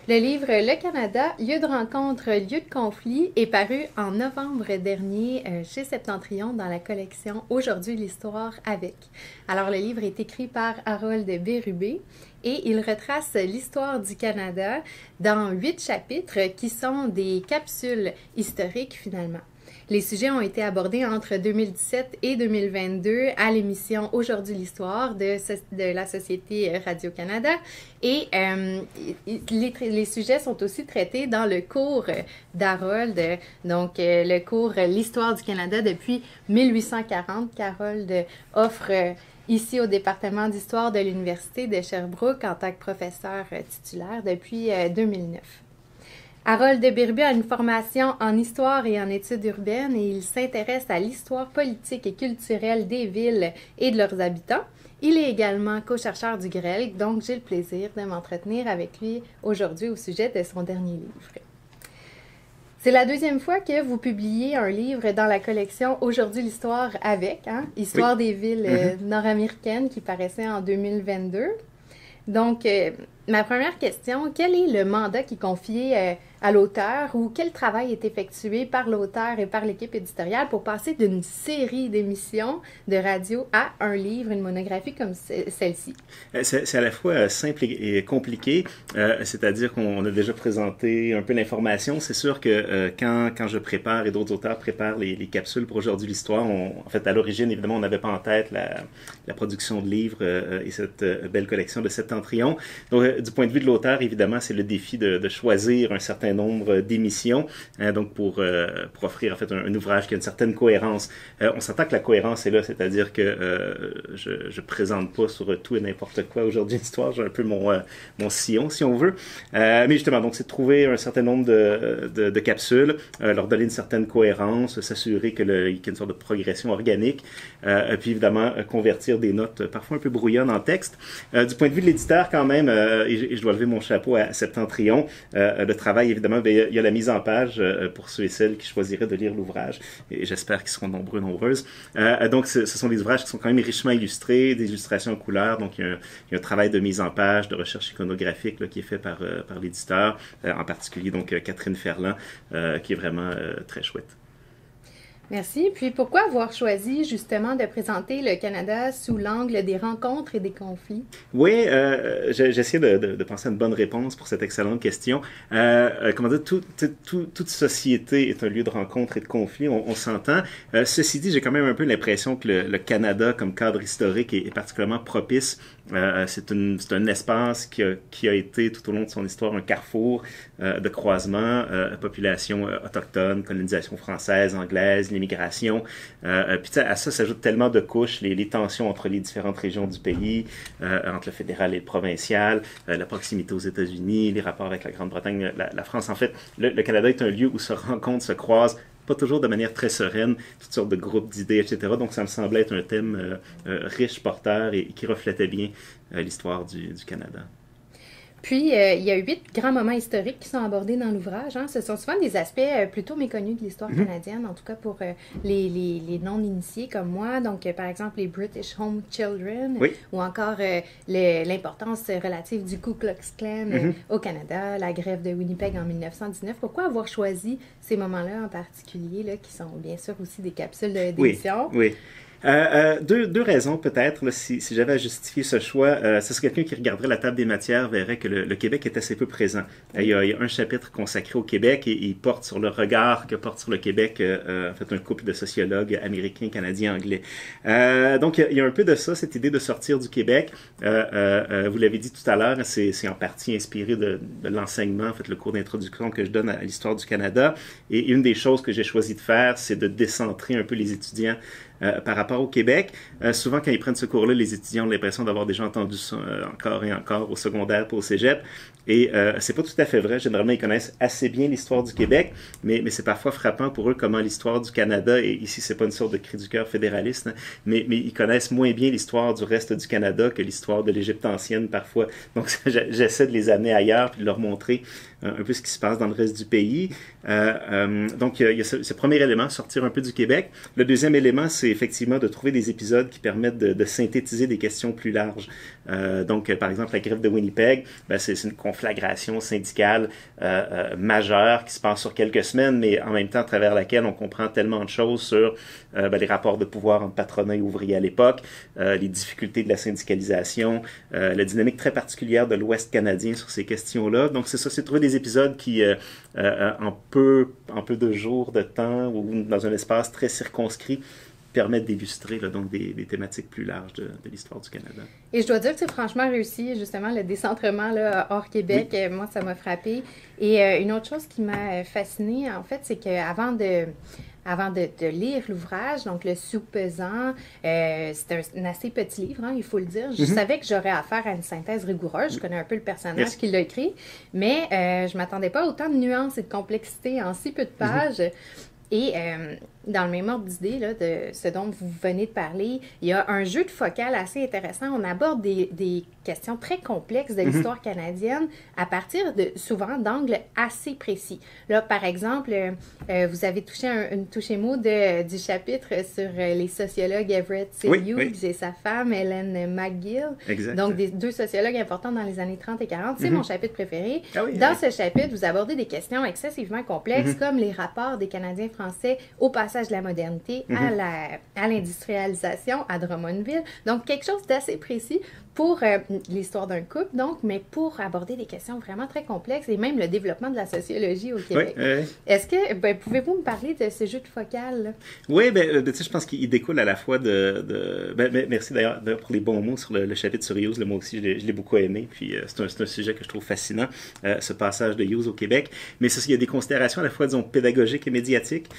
Le livre Le Canada, lieu de rencontre, lieu de conflit est paru en novembre dernier chez Septentrion dans la collection Aujourd'hui l'histoire avec. Alors le livre est écrit par Harold Bérubé et il retrace l'histoire du Canada dans 8 chapitres qui sont des capsules historiques finalement. Les sujets ont été abordés entre 2017 et 2022 à l'émission Aujourd'hui l'histoire de la Société Radio-Canada et les sujets sont aussi traités dans le cours d'Harold, donc le cours L'histoire du Canada depuis 1840 qu'Harold offre ici au département d'histoire de l'Université de Sherbrooke en tant que professeur titulaire depuis 2009. Harold Bérubé a une formation en histoire et en études urbaines et il s'intéresse à l'histoire politique et culturelle des villes et de leurs habitants. Il est également co-chercheur du GRELC, donc j'ai le plaisir de m'entretenir avec lui aujourd'hui au sujet de son dernier livre. C'est la deuxième fois que vous publiez un livre dans la collection Aujourd'hui l'histoire avec, Histoire des villes nord-américaines qui paraissait en 2022. Donc, ma première question, quel est le mandat qui est confié à l'auteur ou quel travail est effectué par l'auteur et par l'équipe éditoriale pour passer d'une série d'émissions de radio à un livre, une monographie comme celle-ci? C'est à la fois simple et compliqué, c'est-à-dire qu'on a déjà présenté un peu l'information. C'est sûr que quand je prépare et d'autres auteurs préparent les capsules pour Aujourd'hui l'histoire, en fait, à l'origine, évidemment, on n'avait pas en tête la production de livres et cette belle collection de Septentrion. Donc, du point de vue de l'auteur, évidemment, c'est le défi de choisir un certain nombre d'émissions, donc pour offrir en fait un ouvrage qui a une certaine cohérence. On s'entend que la cohérence est là, c'est-à-dire que je présente pas sur tout et n'importe quoi Aujourd'hui l'histoire, j'ai un peu mon sillon, si on veut. Mais justement, donc c'est de trouver un certain nombre de capsules, leur donner une certaine cohérence, s'assurer qu'il y a une sorte de progression organique, puis évidemment convertir des notes parfois un peu brouillonnes en texte. Du point de vue de l'éditeur, quand même, et je dois lever mon chapeau à Septentrion, le travail, évidemment, il y a la mise en page pour ceux et celles qui choisiraient de lire l'ouvrage, et j'espère qu'ils seront nombreux, nombreuses. Donc, ce sont des ouvrages qui sont quand même richement illustrés, des illustrations en couleur, donc il y a un travail de mise en page, de recherche iconographique là, qui est fait par l'éditeur, en particulier donc Catherine Ferland, qui est vraiment très chouette. Merci. Puis pourquoi avoir choisi justement de présenter le Canada sous l'angle des rencontres et des conflits? Oui, j'essaie de penser à une bonne réponse pour cette excellente question. Comment dire, toute société est un lieu de rencontre et de conflit, on s'entend. Ceci dit, j'ai quand même un peu l'impression que le Canada comme cadre historique est particulièrement propice. C'est un espace qui a été tout au long de son histoire un carrefour de croisement, population autochtone, colonisation française, anglaise, l'immigration. Puis à ça s'ajoutent tellement de couches, les tensions entre les différentes régions du pays, entre le fédéral et le provincial, la proximité aux États-Unis, les rapports avec la Grande-Bretagne, la France. En fait, le Canada est un lieu où se rencontrent, se croisent, pas toujours de manière très sereine, toutes sortes de groupes d'idées, etc. Donc ça me semblait être un thème riche, porteur et qui reflétait bien l'histoire du Canada. Puis, il y a 8 grands moments historiques qui sont abordés dans l'ouvrage. Ce sont souvent des aspects plutôt méconnus de l'histoire canadienne, en tout cas pour les non-initiés comme moi. Donc, par exemple, les British Home Children, ou encore l'importance relative du Ku Klux Klan au Canada, la grève de Winnipeg en 1919. Pourquoi avoir choisi ces moments-là en particulier, là, qui sont bien sûr aussi des capsules d'édition? Oui. Deux raisons peut-être, si j'avais à justifier ce choix. Ce serait quelqu'un qui regarderait la table des matières verrait que le Québec est assez peu présent. Il y a un chapitre consacré au Québec et il porte sur le regard que porte sur le Québec en fait un couple de sociologues américains, canadiens, anglais. Donc il y a un peu de ça, cette idée de sortir du Québec. Vous l'avez dit tout à l'heure, c'est en partie inspiré de l'enseignement, en fait le cours d'introduction que je donne à l'histoire du Canada. Et une des choses que j'ai choisi de faire, c'est de décentrer un peu les étudiants par rapport au Québec. Souvent, quand ils prennent ce cours-là, les étudiants ont l'impression d'avoir déjà entendu ça encore et encore au secondaire, pas au cégep. Et c'est pas tout à fait vrai. Généralement, ils connaissent assez bien l'histoire du Québec, mais c'est parfois frappant pour eux comment l'histoire du Canada, et ici, c'est pas une sorte de cri du cœur fédéraliste, hein, mais ils connaissent moins bien l'histoire du reste du Canada que l'histoire de l'Égypte ancienne, parfois. Donc, j'essaie de les amener ailleurs puis de leur montrer un peu ce qui se passe dans le reste du pays. Donc, il y a ce premier élément, sortir un peu du Québec. Le deuxième élément, c'est effectivement de trouver des épisodes qui permettent de synthétiser des questions plus larges. Donc, par exemple, la grève de Winnipeg, ben, c'est une conflagration syndicale majeure qui se passe sur quelques semaines, mais en même temps à travers laquelle on comprend tellement de choses sur ben, les rapports de pouvoir entre patronat et ouvriers à l'époque, les difficultés de la syndicalisation, la dynamique très particulière de l'Ouest canadien sur ces questions-là. Donc, c'est ça, c'est trouver des épisodes qui, en peu de jours de temps ou dans un espace très circonscrit, permettent d'illustrer donc des thématiques plus larges de l'histoire du Canada. Et je dois dire que c'est franchement réussi, justement, le décentrement là, hors Québec. Oui. Moi, ça m'a frappé. Et une autre chose qui m'a fascinée, en fait, c'est qu'avant de lire l'ouvrage, donc le Soupesant, c'est un assez petit livre, hein, il faut le dire. Je savais que j'aurais affaire à une synthèse rigoureuse. Je connais un peu le personnage qui l'a écrit, mais je ne m'attendais pas à autant de nuances et de complexité en si peu de pages. Et dans le même ordre d'idée là, de ce dont vous venez de parler, il y a un jeu de focale assez intéressant. On aborde des questions très complexes de l'histoire canadienne à partir souvent d'angles assez précis. Là, par exemple, vous avez touché une touche mot du chapitre sur les sociologues Everett Hughes et sa femme Hélène McGill. Exact. Donc, deux sociologues importants dans les années 30 et 40. C'est mon chapitre préféré. Dans ce chapitre, vous abordez des questions excessivement complexes comme les rapports des Canadiens français au passage de la modernité à l'industrialisation à Drummondville. Donc, quelque chose d'assez précis pour l'histoire d'un couple, donc, mais pour aborder des questions vraiment très complexes et même le développement de la sociologie au Québec. Est-ce que, pouvez-vous me parler de ce jeu de focale? Oui, tu sais, je pense qu'il découle à la fois merci d'ailleurs pour les bons mots sur le chapitre sur Hughes. Moi aussi, je l'ai beaucoup aimé. Puis, c'est un sujet que je trouve fascinant, ce passage de Hughes au Québec. Mais il y a des considérations à la fois, disons, pédagogiques et médiatiques.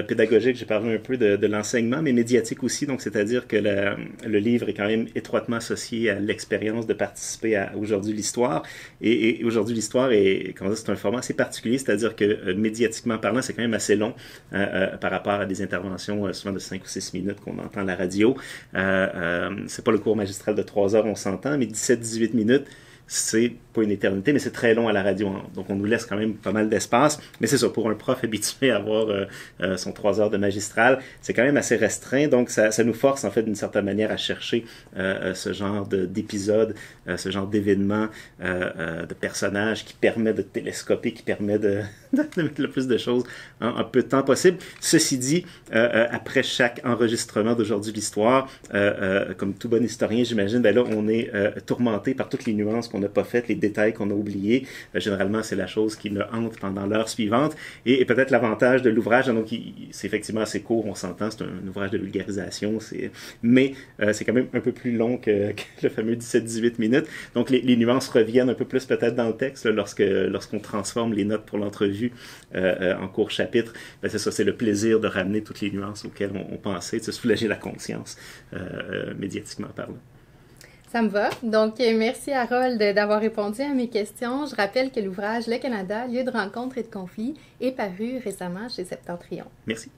Pédagogique, j'ai parlé un peu de l'enseignement, mais médiatique aussi. Donc, c'est-à-dire que le livre est quand même étroitement associé à l'expérience de participer à Aujourd'hui l'Histoire. Et Aujourd'hui l'Histoire c'est un format assez particulier, c'est-à-dire que médiatiquement parlant, c'est quand même assez long par rapport à des interventions souvent de 5 ou 6 minutes qu'on entend à la radio. C'est pas le cours magistral de 3 heures, on s'entend, mais 17-18 minutes, c'est pas une éternité, mais c'est très long à la radio. Donc, on nous laisse quand même pas mal d'espace. Mais c'est ça, pour un prof habitué à avoir son 3 heures de magistral, c'est quand même assez restreint. Donc, ça nous force, en fait, d'une certaine manière, à chercher ce genre d'épisodes, ce genre d'événements, de personnages qui permet de télescoper, qui permet de mettre le plus de choses en peu de temps possible. Ceci dit, après chaque enregistrement d'Aujourd'hui l'Histoire, comme tout bon historien, j'imagine, là, on est tourmenté par toutes les nuances qu'on n'a pas faites, les détails qu'on a oubliés. Généralement, c'est la chose qui me hante pendant l'heure suivante. Et peut-être l'avantage de l'ouvrage, donc c'est effectivement assez court, on s'entend, c'est un ouvrage de vulgarisation, mais c'est quand même un peu plus long que le fameux 17-18 minutes. Donc les nuances reviennent un peu plus peut-être dans le texte là, lorsqu'on transforme les notes pour l'entrevue en court chapitre. C'est ça, c'est le plaisir de ramener toutes les nuances auxquelles on pensait, de se soulager la conscience médiatiquement parlant. Ça me va. Donc, merci Harold d'avoir répondu à mes questions. Je rappelle que l'ouvrage Le Canada, lieu de rencontre et de conflit est paru récemment chez Septentrion. Merci.